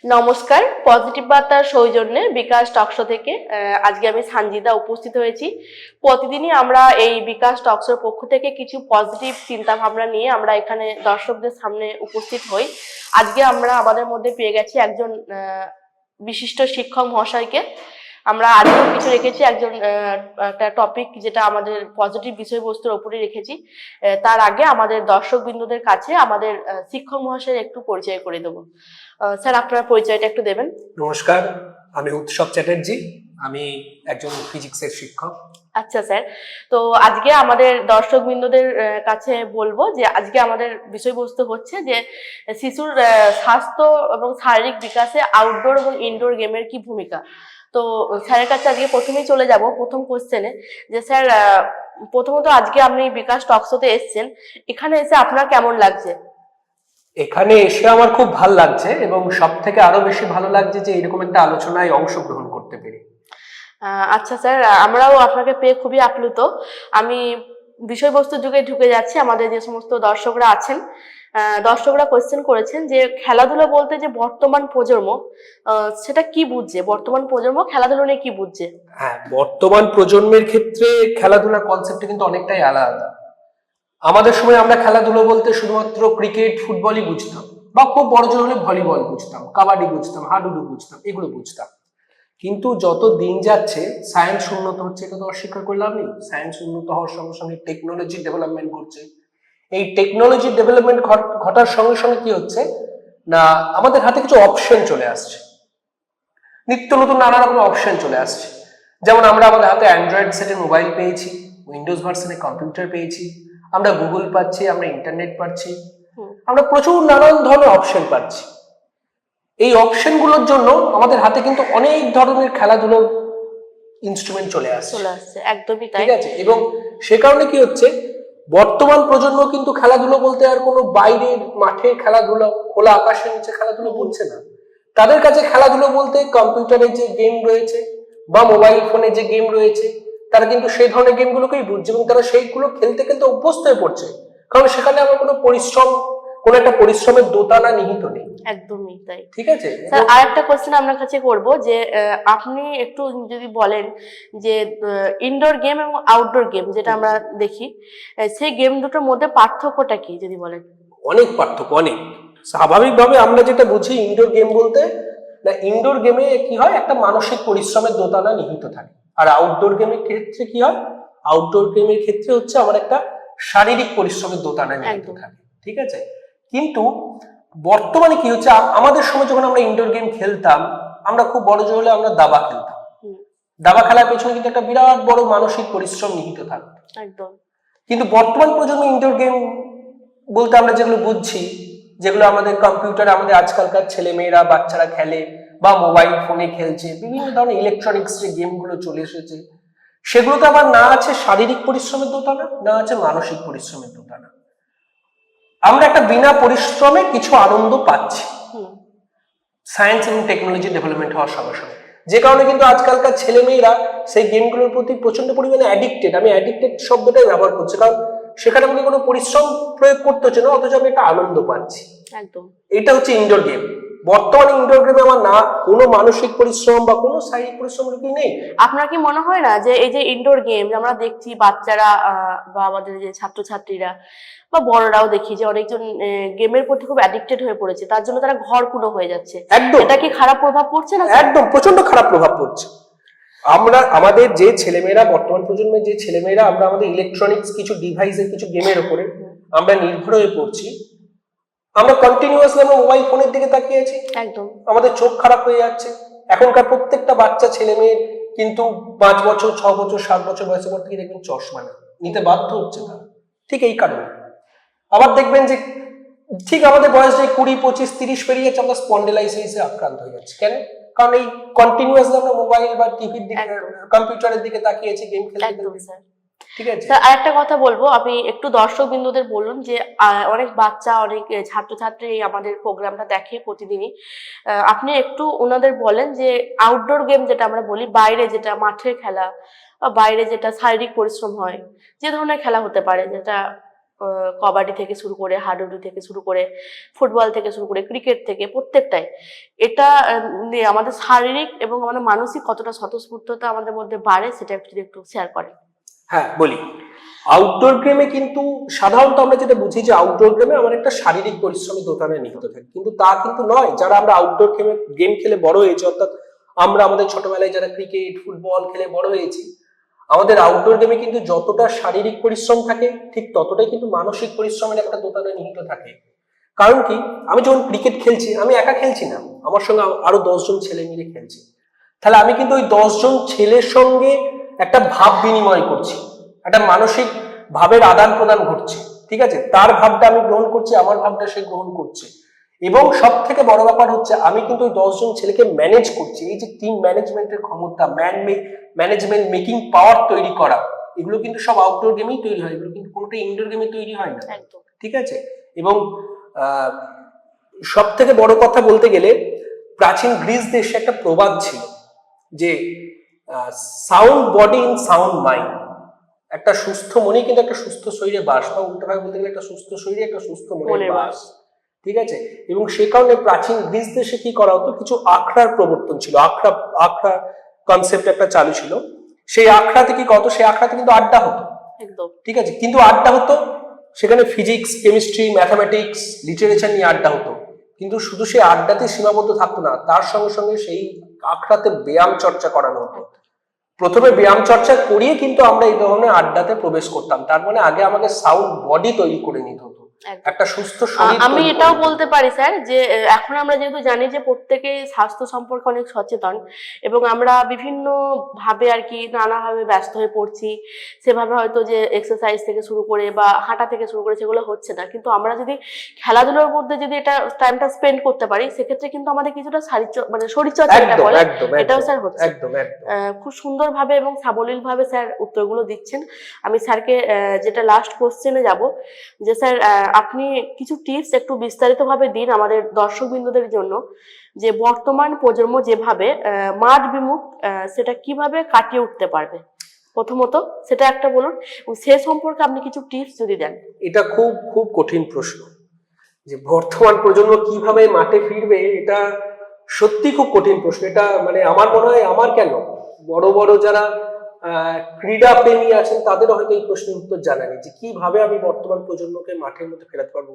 নমস্কার, পজিটিভ বার্তার সৌজন্যে বিকাশ টকশো থেকে আজকে আমি সানজিদা উপস্থিত হয়েছি। প্রতিদিনই আমরা এই বিকাশ টকশোর পক্ষ থেকে কিছু পজিটিভ চিন্তা ভাবনা নিয়ে আমরা এখানে দর্শকদের সামনে উপস্থিত হই। আজকে আমরা আমাদের মধ্যে পেয়ে গেছি একজন বিশিষ্ট শিক্ষক মহাশয়কে। আমরা আজকেও কিছু রেখেছি একজন একটা টপিক যেটা আমাদের পজিটিভ বিষয়বস্তুর উপরে রেখেছি। তার আগে আমাদের দর্শক বিন্দুদের কাছে আমাদের শিক্ষক মহাশয়ের একটু পরিচয় করে দেবো। স্যার, আপনার পরিচয়টা একটু দেবেন। নমস্কার, আমি উৎসব চ্যাটার্জি। আমি একজন ফিজিক্সের শিক্ষক। আচ্ছা স্যার, তো আজকে আমাদের দর্শক বিন্দুদের কাছে বলবো যে আজকে আমাদের বিষয়বস্তু হচ্ছে যে শিশুর স্বাস্থ্য এবং শারীরিক বিকাশে আউটডোর এবং ইনডোর গেমের কি ভূমিকা। তো স্যারের কাছে আজকে প্রথমেই চলে যাব প্রথম কোশ্চেনে, যে স্যার প্রথমত আজকে আপনি বিকাশ টকশোতে এসেছেন, এখানে এসে আপনার কেমন লাগছে? এখানে এসে আমার খুব ভালো লাগছে এবং সব থেকে আরো বেশি ভালো লাগছে যে এরকম একটা আলোচনায় অংশগ্রহণ করতে পেরে। আচ্ছা স্যার, আমরাও আপনাকে পেয়ে খুবই আপ্লুত। আমি বিষয়বস্তুর যুগে ঢুকে যাচ্ছি। আমাদের যে সমস্ত দর্শকরা আছেন, দর্শকরা কোয়েশ্চেন করেছেন যে খেলাধুলা বলতে যে বর্তমান প্রজন্ম সেটা কি বুঝছে, বর্তমান প্রজন্ম খেলাধুলা নিয়ে কি বুঝছে? হ্যাঁ, বর্তমান প্রজন্মের ক্ষেত্রে খেলাধুলার কনসেপ্টটা কিন্তু অনেকটাই আলাদা। আমাদের সময় আমরা খেলাধুলো বলতে শুধুমাত্র ক্রিকেট ফুটবলই বুঝতাম, বা খুব বড় জোর হলে ভলিবল বুঝতাম, কাবাডি বুঝতাম, হাডুডু বুঝতাম, এগুলো বুঝতাম। কিন্তু যত দিন যাচ্ছে সায়েন্স উন্নত হচ্ছে, এটা তো অস্বীকার করে লাভ নেই। সায়েন্স উন্নত হওয়ার সঙ্গে সঙ্গে টেকনোলজি ডেভেলপমেন্ট ঘটছে। এই টেকনোলজি ডেভেলপমেন্ট ঘটার সঙ্গে সঙ্গে কি হচ্ছে না, আমাদের হাতে কিছু অপশন চলে আসছে, নিত্য নতুন নানা রকম অপশন চলে আসছে। যেমন আমরা আমাদের হাতে অ্যান্ড্রয়েড সেটে মোবাইল পেয়েছি, উইন্ডোজ ভার্সনে কম্পিউটার পেয়েছি, আমরা গুগল পাচ্ছি, আমরা ইন্টারনেট পাচ্ছি, আমরা প্রচুর নানান ধরনের অপশন পাচ্ছি। এই অপশন গুলোর জন্য আমাদের হাতে কিন্তু অনেক ধরনের খেলাধুলোর ইনস্ট্রুমেন্ট চলে আসছে। একদমই তাই। ঠিক আছে, এবং সে কারণে কি হচ্ছে, বর্তমান প্রজন্ম কিন্তু খেলাধুলো বলতে আর কোনো বাইরের মাঠে খেলাধুলো, খোলা আকাশের নিচে খেলাধুলো বলছে না। তাদের কাছে খেলাধুলো বলতে কম্পিউটারে যে গেম রয়েছে বা মোবাইল ফোনে যে গেম রয়েছে, তারা কিন্তু সেই ধরনের গেমগুলোকেই বুঝছে এবং তারা সেইগুলো খেলতে খেলতে অভ্যস্ত হয়ে পড়ছে। কারণ সেখানে আমার কোনো পরিশ্রম, কোনো একটা পরিশ্রমের দোটানা নিহিত নেই। একদমই তাই। ঠিক আছে স্যার, আরেকটা কোশ্চেন আপনার কাছে করব যে আপনি একটু যদি বলেন যে ইনডোর গেম এবং আউটডোর গেম যেটা আমরা দেখি, সেই গেম দুটোর মধ্যে পার্থক্যটা কি যদি বলেন? অনেক পার্থক্য, অনেক। স্বাভাবিকভাবে আমরা যেটা বুঝি ইনডোর গেম বলতে, না ইনডোর গেমে কি হয়, একটা মানসিক পরিশ্রমের দোটানা নিহিত থাকে। আর আউটডোর গেমের ক্ষেত্রে কি হয়, আউটডোর গেমের ক্ষেত্রে হচ্ছে আমার একটা শারীরিক পরিশ্রমের দোটানা নিহিত থাকে। ঠিক আছে, কিন্তু বর্তমানে কি হচ্ছে, আমাদের সময় যখন আমরা ইনডোর গেম খেলতাম, আমরা খুব বড় জোর হলে আমরা দাবা খেলতাম। দাবা খেলার পেছনে কিন্তু একটা বিরাট বড় মানসিক পরিশ্রম নিহিত থাকতো। একদম। কিন্তু বর্তমান প্রজন্ম ইনডোর গেম বলতে আমরা যেগুলো বুঝছি, যেগুলো আমাদের কম্পিউটারে আমাদের আজকালকার ছেলে মেয়েরা বাচ্চারা খেলে বা মোবাইল ফোনে খেলছে, বিভিন্ন ধরনের ইলেকট্রনিক্স যে গেমগুলো চলে এসেছে, সেগুলোতে আবার না আছে শারীরিক পরিশ্রমের দোটানা, না আছে মানসিক পরিশ্রমের দোটানা। আমরা একটা বিনা পরিশ্রমে কিছু আনন্দ পাচ্ছি সায়েন্স এবং টেকনোলজি ডেভেলপমেন্ট হওয়ার সঙ্গে সঙ্গে, যে কারণে কিন্তু আজকালকার ছেলে মেয়েরা সেই গেমগুলোর প্রতি প্রচন্ড পরিমাণে অ্যাডিক্টেড। আমি অ্যাডিক্টেড শব্দটাই ব্যবহার করছি, কারণ সেখানে আমাকে কোনো পরিশ্রম প্রয়োগ করতে হচ্ছে না, অথচ আমি একটা আনন্দ পাচ্ছি। একদম, এটা হচ্ছে ইনডোর গেম। বর্তমানে ইনডোর গেমে আমার না কোনো মানসিক পরিশ্রম বা কোনো শারীরিক পরিশ্রম কি নেই। আপনার কি মনে হয় না যে এই যে ইনডোর গেম আমরা দেখছি, বাচ্চারা বা আমাদের যে ছাত্রছাত্রীরা বা বড়রাও দেখি যে অনেকজন গেমের প্রতি খুব অ্যাডিক্টেড হয়ে পড়েছে, তার জন্য তারা ঘরকুনো হয়ে যাচ্ছে। একদম, এটা কি খারাপ প্রভাব পড়ছে না? একদম প্রচন্ড খারাপ প্রভাব পড়ছে। আমরা আমাদের যে ছেলেমেয়েরা, বর্তমান প্রজন্মের যে ছেলেমেয়েরা, আমরা আমাদের ইলেকট্রনিক্স কিছু ডিভাইসের কিছু গেমের উপরে আমরা নির্ভর হয়ে পড়ছি। আমরা কন্টিনিউয়াসলি আমরা মোবাইল ফোনের দিকে তাকিয়ে আছি, একদম আমাদের চোখ খারাপ হয়ে যাচ্ছে। এখনকার প্রত্যেকটা বাচ্চা ছেলে মেয়ে কিন্তু 5 বছর 6 বছর 7 বছর বয়সের পর থেকে দেখবেন চশমা নিতে বাধ্য হচ্ছে তারা, ঠিক এই কারণে। আবার দেখবেন যে ঠিক আমাদের বয়স যে 20 25 30 পেরিয়ে যাচ্ছে, আমরা স্পন্ডিলাইসিসে আক্রান্ত হয়ে যাচ্ছে। কেন? কারণ এই কন্টিনিউয়াসলি আমরা মোবাইল বা টিভির দিকে, কম্পিউটারের দিকে তাকিয়েছি, গেম খেলতে। ঠিক আছে স্যার, আরেকটা কথা বলবো, আপনি একটু দর্শক বিন্দুদের বলুন যে অনেক বাচ্চা, অনেক ছাত্রছাত্রী আমাদের প্রোগ্রামটা দেখে প্রতিদিনই। আপনি একটু ওনাদের বলেন যে আউটডোর গেম যেটা আমরা বলি, বাইরে যেটা মাঠের খেলা বা বাইরে যেটা শারীরিক পরিশ্রম হয়, যে ধরনের খেলা হতে পারে, যেটা কবাডি থেকে শুরু করে, হাডুডু থেকে শুরু করে, ফুটবল থেকে শুরু করে, ক্রিকেট থেকে, প্রত্যেকটাই। এটা নিয়ে আমাদের শারীরিক এবং আমাদের মানসিক কতটা স্বতঃস্ফূর্ততা আমাদের মধ্যে বাড়ে, সেটা যদি একটু শেয়ার করেন। হ্যাঁ, বলি। আউটডোর গেমে কিন্তু সাধারণত আমরা যেটা বুঝি যে আউটডোর গেমে আমার একটা শারীরিক পরিশ্রমের দোটানায় নিহিত থাকে, কিন্তু তা কিন্তু নয়। যারা আমরা আউটডোর গেম খেলে বড় হয়েছি, অর্থাৎ আমরা আমাদের ছোটবেলায় যারা ক্রিকেট ফুটবল খেলে বড় হয়েছি, আমাদের আউটডোর গেমে কিন্তু যতটা শারীরিক পরিশ্রম থাকে ঠিক ততটাই কিন্তু মানসিক পরিশ্রমের একটা দোটানায় নিহিত থাকে। কারণ কি, আমি যখন ক্রিকেট খেলছি আমি একা খেলছি না, আমার সঙ্গে আরো 10 জন ছেলে মিলে খেলছি। তাহলে আমি কিন্তু ওই 10 জন ছেলের সঙ্গে একটা ভাব বিনিময় করছি, একটা মানসিক ভাবের আদান প্রদান ঘটছে, ঠিক আছে? তার ভাবটা আমি গ্রহণ করছি, আমার ভাবটা সে গ্রহণ করছে। এবং সব থেকে বড় ব্যাপার হচ্ছে আমি কিন্তু ওই 10 জন ছেলেকে ম্যানেজ করছি। এই যে টিম ম্যানেজমেন্টের ক্ষমতা, ম্যানেজমেন্ট মেকিং পাওয়ার তৈরি করা, এগুলো কিন্তু সব আউটডোর গেমেই তৈরি হয়, এগুলো কিন্তু কোনোটা ইনডোর গেমে তৈরি হয় না। ঠিক আছে? এবং সব থেকে বড় কথা বলতে গেলে, প্রাচীন গ্রিস দেশে একটা প্রবাদ ছিল যে sound body in sound mind. একটা সুস্থ মনে কিন্তু একটা সুস্থ শরীরে বাস, বা উল্টোভাবে বলতে গেলে একটা সুস্থ শরীরে একটা সুস্থ মনের বাস। ঠিক আছে? এবং সে কারণে প্রাচীন গ্রিস দেশে কি করা হতো, কিছু আখড়ার প্রবর্তন ছিল, আখড়া কনসেপ্ট একটা চালু ছিল। সেই আখড়াতে কি কত, সেই আখড়াতে কিন্তু আড্ডা হতো। একদম ঠিক আছে, কিন্তু আড্ডা হতো সেখানে ফিজিক্স, কেমিস্ট্রি, ম্যাথামেটিক্স, লিটারেচার নিয়ে আড্ডা হতো। কিন্তু শুধু সেই আড্ডাতে সীমাবদ্ধ থাকতো না, তার সঙ্গে সঙ্গে সেই আখড়াতে ব্যায়াম চর্চা করানো হতো। প্রথমে ব্যায়াম চর্চা করিয়ে কিন্তু আমরা এই ধরনের আড্ডাতে প্রবেশ করতাম। তার মানে আগে আমাকে সাউন্ড বডি তৈরি করে নিতে হতো, একটা সুস্থ শরীর। আমি এটাও বলতে পারি স্যার যে এখন আমরা যেহেতু জানি যে প্রত্যেকেই স্বাস্থ্য সম্পর্কে অনেক সচেতন, এবং আমরা বিভিন্ন ভাবে আর কি নানাভাবে ব্যস্ত হয়ে পড়ছি, সেভাবে হয়তো যে এক্সারসাইজ থেকে শুরু করে বা হাঁটা থেকে শুরু করে সেগুলো হচ্ছে না। কিন্তু আমরা যদি খেলাধুলার মধ্যে যদি এটা টাইমটা স্পেন্ড করতে পারি, সেক্ষেত্রে কিন্তু আমাদের কিছুটা মানে শরীরচর্চা যেটা বলে এটাও স্যার হচ্ছে। খুব সুন্দরভাবে এবং সাবলীল ভাবে স্যার উত্তরগুলো দিচ্ছেন। আমি স্যারকে যেটা লাস্ট কোশ্চেনে যাব, যে স্যার আপনি কিছু টিপস একটু বিস্তারিতভাবে দিন আমাদের দর্শকবৃন্দদের জন্য, যে বর্তমান প্রজন্ম যেভাবে মাঠ বিমুখ, সেটা কিভাবে কাটিয়ে উঠতে পারবে। প্রথমত সেটা একটা বলুন, সে সম্পর্কে আপনি কিছু টিপস যদি দেন। এটা খুব খুব কঠিন প্রশ্ন, যে বর্তমান প্রজন্ম কিভাবে মাঠে ফিরবে, এটা সত্যি খুব কঠিন প্রশ্ন। এটা মানে আমার মনে হয়, আমার কেন, বড় বড় যারা ক্রীড়া প্রেমী আছেন তাদের হয়তো এই প্রশ্নের উত্তর জানা নেই, যে কিভাবে আমি বর্তমান প্রজন্মকে মাঠের মধ্যে ফেরাতে পারবো।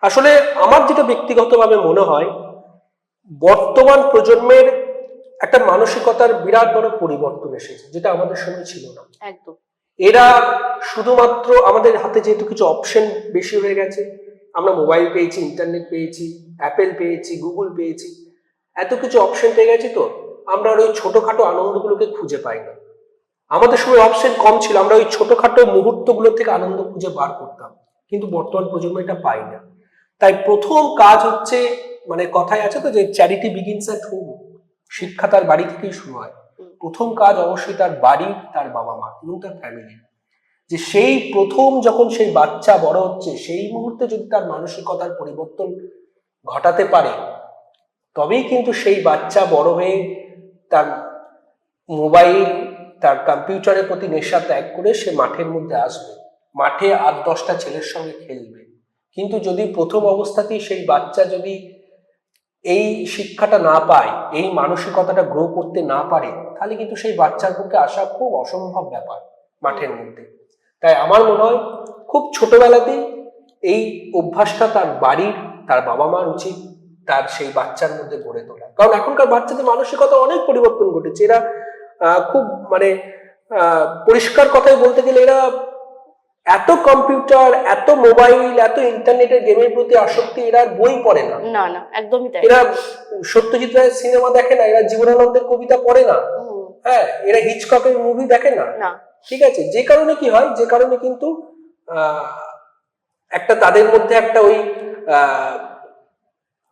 আসলে আমার যেটা ব্যক্তিগতভাবে মনে হয়, বর্তমান প্রজন্মের একটা মানসিকতার বিরাট বড় পরিবর্তন এসেছে, যেটা আমাদের সময় ছিল না। একদম। এরা শুধুমাত্র, আমাদের হাতে যেহেতু কিছু অপশন বেশি হয়ে গেছে, আমরা মোবাইল পেয়েছি, ইন্টারনেট পেয়েছি, অ্যাপেল পেয়েছি, গুগল পেয়েছি, এত কিছু অপশন পেয়ে গেছি, তো আমরা ওই ছোটখাটো আনন্দগুলোকে খুঁজে পাই না। আমাদের সময় অপশন কম ছিল, আমরা ওই ছোটখাটো মুহূর্তগুলো থেকে আনন্দ খুঁজে বার করতাম, কিন্তু বর্তমান প্রজন্ম এটা পাই না। তাই প্রথম কাজ হচ্ছে, মানে কথায় আছে তো যে চ্যারিটি বিগিনস অ্যাট হোম, শিক্ষা তার বাড়ি থেকেই শুরু হয়। প্রথম কাজ অবশ্যই তার বাড়ি, তার বাবা মা এবং তার ফ্যামিলি। যে সেই প্রথম যখন সেই বাচ্চা বড় হচ্ছে, সেই মুহূর্তে যদি তার মানসিকতার পরিবর্তন ঘটাতে পারে, তবেই কিন্তু সেই বাচ্চা বড় হয়ে তার মোবাইল, তার কম্পিউটারের প্রতি নেশা ত্যাগ করে সে মাঠের মধ্যে আসবে, মাঠে 8-10টা ছেলের সঙ্গে খেলবে। কিন্তু যদি প্রথম অবস্থাতেই সেই বাচ্চা যদি এই শিক্ষাটা না পায়, এই মানসিকতাটা গ্রো করতে না পারে, তাহলে কিন্তু সেই বাচ্চার পক্ষে আসা খুব অসম্ভব ব্যাপার মাঠের মধ্যে। তাই আমার মনে হয় খুব ছোটবেলাতেই এই অভ্যাসটা তার বাড়ির, তার বাবা মার উচিত তার সেই বাচ্চার মধ্যে গড়ে তোলা। কারণ এখনকার বাচ্চাদের মানসিকতা অনেক পরিবর্তন ঘটেছে। এরা খুব মানে পরিষ্কার কথায় বলতে গেলে, এরা এত কম্পিউটার, এত মোবাইল, এত ইন্টারনেটের গেমের প্রতি আসক্তি, এরা বই পড়ে না। না না, একদমই তাই। এরা সত্যজিৎ রায়ের সিনেমা দেখে না, এরা জীবনানন্দের কবিতা পড়ে না, হ্যাঁ, এরা হিচককের মুভি দেখে না। ঠিক আছে? যে কারণে কি হয়, যে কারণে কিন্তু একটা তাদের মধ্যে একটা ওই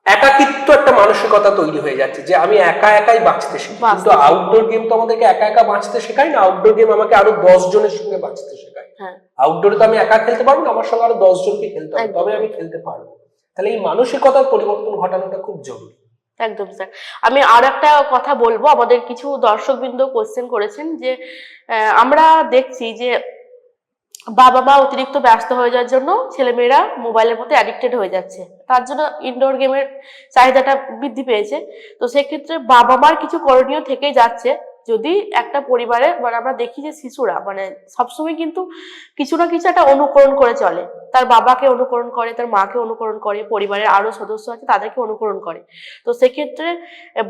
একাকিত্ব, একটা মানসিকতা তৈরি হয়ে যাচ্ছে, যে আমি একা একাই বাঁচতে শিখি। কিন্তু আউটডোর গেম তো আমাদেরকে একা একা বাঁচতে শেখায় না, আউটডোর গেম আমাকে আরো 10 জনের সঙ্গে বাঁচতে শেখায়। আউটডোরে তো আমি একা খেলতে পারবো না, আমার সঙ্গে আরো 10 জনকে খেলতে হবে, তবে আমি খেলতে পারবো। তাহলে এই মানসিকতার পরিবর্তন ঘটানোটা খুব জরুরি। একদম স্যার। আমি আর একটা কথা বলবো, আমাদের কিছু দর্শকবৃন্দ কোশ্চেন করেছেন যে আমরা দেখছি যে বাবা মা অতিরিক্ত ব্যস্ত হয়ে যাওয়ার জন্য ছেলেমেয়েরা মোবাইলের প্রতি অ্যাডিক্টেড হয়ে যাচ্ছে, তার জন্য ইনডোর গেমের চাহিদাটা বৃদ্ধি পেয়েছে। তো সেক্ষেত্রে বাবা মার কিছু করণীয় থেকেই যাচ্ছে। যদি একটা পরিবারে মানে আমরা দেখি যে শিশুরা মানে সবসময় কিন্তু কিছু না কিছু একটা অনুকরণ করে চলে, তার বাবাকে অনুকরণ করে, তার মাকে অনুকরণ করে, পরিবারের আরো সদস্য আছে তাদেরকে অনুকরণ করে। তো সেক্ষেত্রে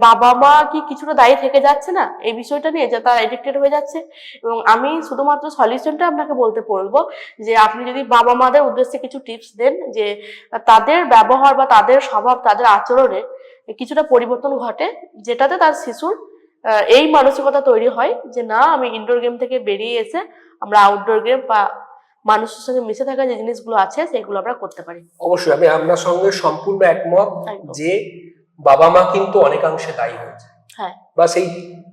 বাবা মা কি কিছুটা দায়ী থেকে যাচ্ছে না এই বিষয়টা নিয়ে, যে তারা এডিক্টেড হয়ে যাচ্ছে? এবং আমি শুধুমাত্র সলিউশনটা আপনাকে বলতে বলবো যে আপনি যদি বাবা মাদের উদ্দেশ্যে কিছু টিপস দেন, যে তাদের ব্যবহার বা তাদের স্বভাব, তাদের আচরণে কিছুটা পরিবর্তন ঘটে, যেটাতে তার শিশুর এই মানসিকতা তৈরি হয় যে না, আমি ইনডোর গেম থেকে বেরিয়ে এসে আমরা আউটডোর গেম বা মানুষের সঙ্গে মিশে থাকা যে জিনিসগুলো আছে সেগুলো আমরা করতে পারি। অবশ্যই আমি আপনার সঙ্গে সম্পূর্ণ একমত একদম। যে বাবা মা কিন্তু অনেকাংশে দায়ী হয়েছে, হ্যাঁ, বা সেই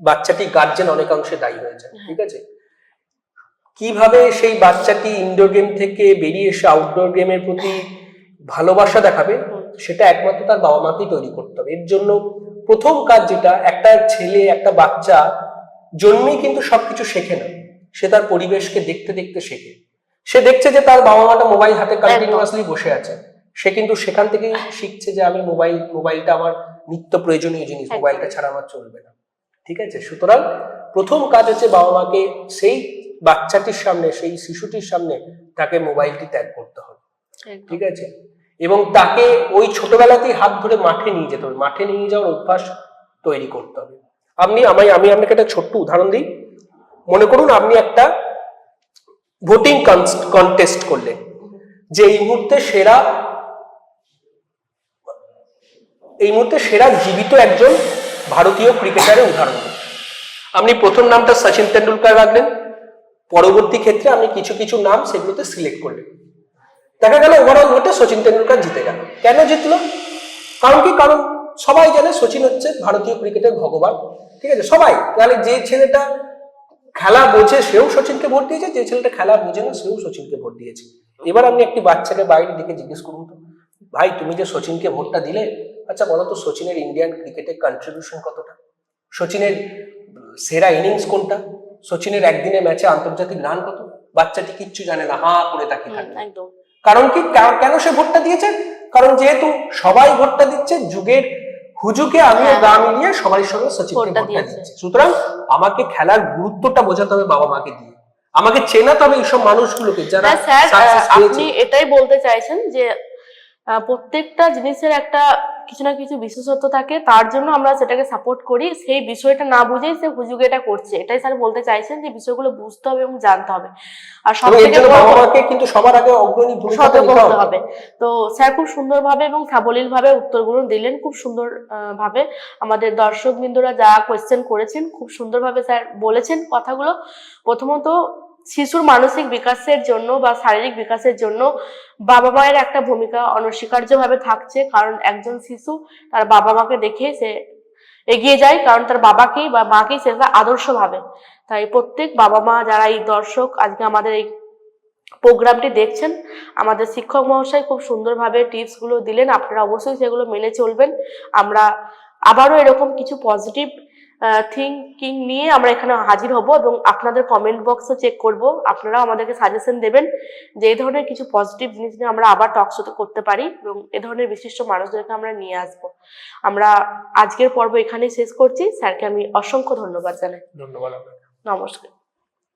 বাচ্চাটি গার্জেন অনেকাংশে দায়ী হয়েছে। হ্যাঁ। ঠিক আছে, কিভাবে সেই বাচ্চাটি ইনডোর গেম থেকে বেরিয়ে এসে আউটডোর গেমের প্রতি ভালোবাসা দেখাবে সেটা একমাত্র তার বাবা মাকেই তৈরি করতে হবে। এর জন্য প্রথম কাজ যেটা, একটা ছেলে একটা বাচ্চা জন্মেই কিন্তু সবকিছু শেখে না, সে তার পরিবেশকে দেখতে দেখতে শেখে। সে দেখছে যে তার বাবা মাটা মোবাইল হাতে কন্টিনিউয়াসলি বসে আছে, সে কিন্তু সেখান থেকেই শিখছে যে আমি মোবাইলটা আমার নিত্য প্রয়োজনীয় জিনিস, মোবাইলটা ছাড়া আমার চলবে না। ঠিক আছে, সুতরাং প্রথম কাজ হচ্ছে বাবা মাকে সেই বাচ্চাটির সামনে, সেই শিশুটির সামনে তাকে মোবাইলটি ত্যাগ করতে হবে। ঠিক আছে, এবং তাকে ওই ছোটবেলাতেই হাত ধরে মাঠে নিয়ে যেতে হবে, মাঠে নিয়ে যাওয়ার অভ্যাস তৈরি করতে হবে। আমি আপনাকে একটা ছোট্ট উদাহরণ দিই। মনে করুন আপনি একটা ভোটিং কন্টেস্ট করলেন, যে এই মুহূর্তে সেরা জীবিত একজন ভারতীয় ক্রিকেটারের উদাহরণ। আপনি প্রথম নামটা সচিন তেন্ডুলকার রাখলেন, পরবর্তী ক্ষেত্রে আপনি কিছু কিছু নাম সেগুলোতে সিলেক্ট করলেন। দেখা গেল ওভারঅল ভোটে সচিন তেন্ডুলকার জিতে গেল। কেন জিতলো? কারণ সবাই জানে সচিন হচ্ছে ভারতীয় ক্রিকেটের ভগবান। ঠিক আছে, সবাই তাহলে যে ছেলেটা খেলা বোঝে সেও সচিনকে ভোট দিয়েছে, যে ছেলেটা খেলা বোঝে না সেও সচিনকে ভোট দিয়েছে। এবার আপনি একটি বাচ্চাকে বাইরে দিকে জিজ্ঞেস করুন তো, ভাই তুমি যে সচিনকে ভোটটা দিলে, আচ্ছা বলো তো সচিনের ইন্ডিয়ান ক্রিকেটের কন্ট্রিবিউশন কতটা, সচিনের সেরা ইনিংস কোনটা, সচিনের একদিনে ম্যাচে আন্তর্জাতিক রান কত? বাচ্চাটি কিচ্ছু জানে না, হা করে তাকিয়ে থাকে। একদম। কারণ কি, কেন সে ভোটটা দিয়েছে? কারণ যেহেতু সবাই ভোটটা দিচ্ছে, যুগের হুজুকে আমিও গা মিলিয়ে সবাই সঙ্গে সচিনকে ভোটটা দিচ্ছে। সুতরাং আমাকে খেলার গুরুত্বটা বোঝাতে হবে বাবা মাকে দিয়ে, আমাকে চেনাতে হবে এইসব মানুষগুলোকে যারা সাকসেস পেয়েছে। আপনি এটাই বলতে চাইছেন যে প্রত্যেকটা জিনিসের একটা কিছু না কিছু বিশেষত্ব থাকে, তার জন্য আমরা সেটাকে সাপোর্ট করি, সেই বিষয়টা না বুঝেই সে হুজুগে এটা করছে। এটাই স্যার বলতে চাইছেন যে বিষয়গুলো বুঝতে হবে এবং জানতে হবে, আর সবথেকে বাবা মাকে কিন্তু সবার আগে অগ্রণী ভূমিকা নিতে হবে। তো স্যার খুব সুন্দরভাবে এবং সাবলীল ভাবে উত্তরগুলো দিলেন, খুব সুন্দর ভাবে আমাদের দর্শক বিন্দুরা যা কোয়েশ্চেন করেছেন খুব সুন্দরভাবে স্যার বলেছেন কথাগুলো। প্রথমত শিশুর মানসিক বিকাশের জন্য বা শারীরিক বিকাশের জন্য বাবা মায়ের একটা ভূমিকা অনস্বীকার্যভাবে থাকছে, কারণ একজন শিশু তার বাবা মাকে দেখে সে এগিয়ে যায়, কারণ তার বাবাকেই বা মাকেই সে আদর্শ ভাবে। তাই প্রত্যেক বাবা মা যারা এই দর্শক আজকে আমাদের এই প্রোগ্রামটি দেখছেন, আমাদের শিক্ষক মহাশয় খুব সুন্দরভাবে টিপস গুলো দিলেন, আপনারা অবশ্যই সেগুলো মেনে চলবেন। আমরা আবারও এরকম কিছু পজিটিভ থিঙ্কিং নিয়ে আমরা এখানে হাজির হব এবং আপনাদের কমেন্ট বক্সও চেক করব, আপনারা আমাদেরকে সাজেশন দেবেন যে এই ধরনের কিছু পজিটিভ জিনিস নিয়ে আমরা আবার টক শো করতে পারি এবং এ ধরনের বিশিষ্ট মানুষদেরকে আমরা নিয়ে আসবো। আমরা আজকের পর্ব এখানেই শেষ করছি। স্যারকে আমি অসংখ্য ধন্যবাদ জানাই। ধন্যবাদ। নমস্কার।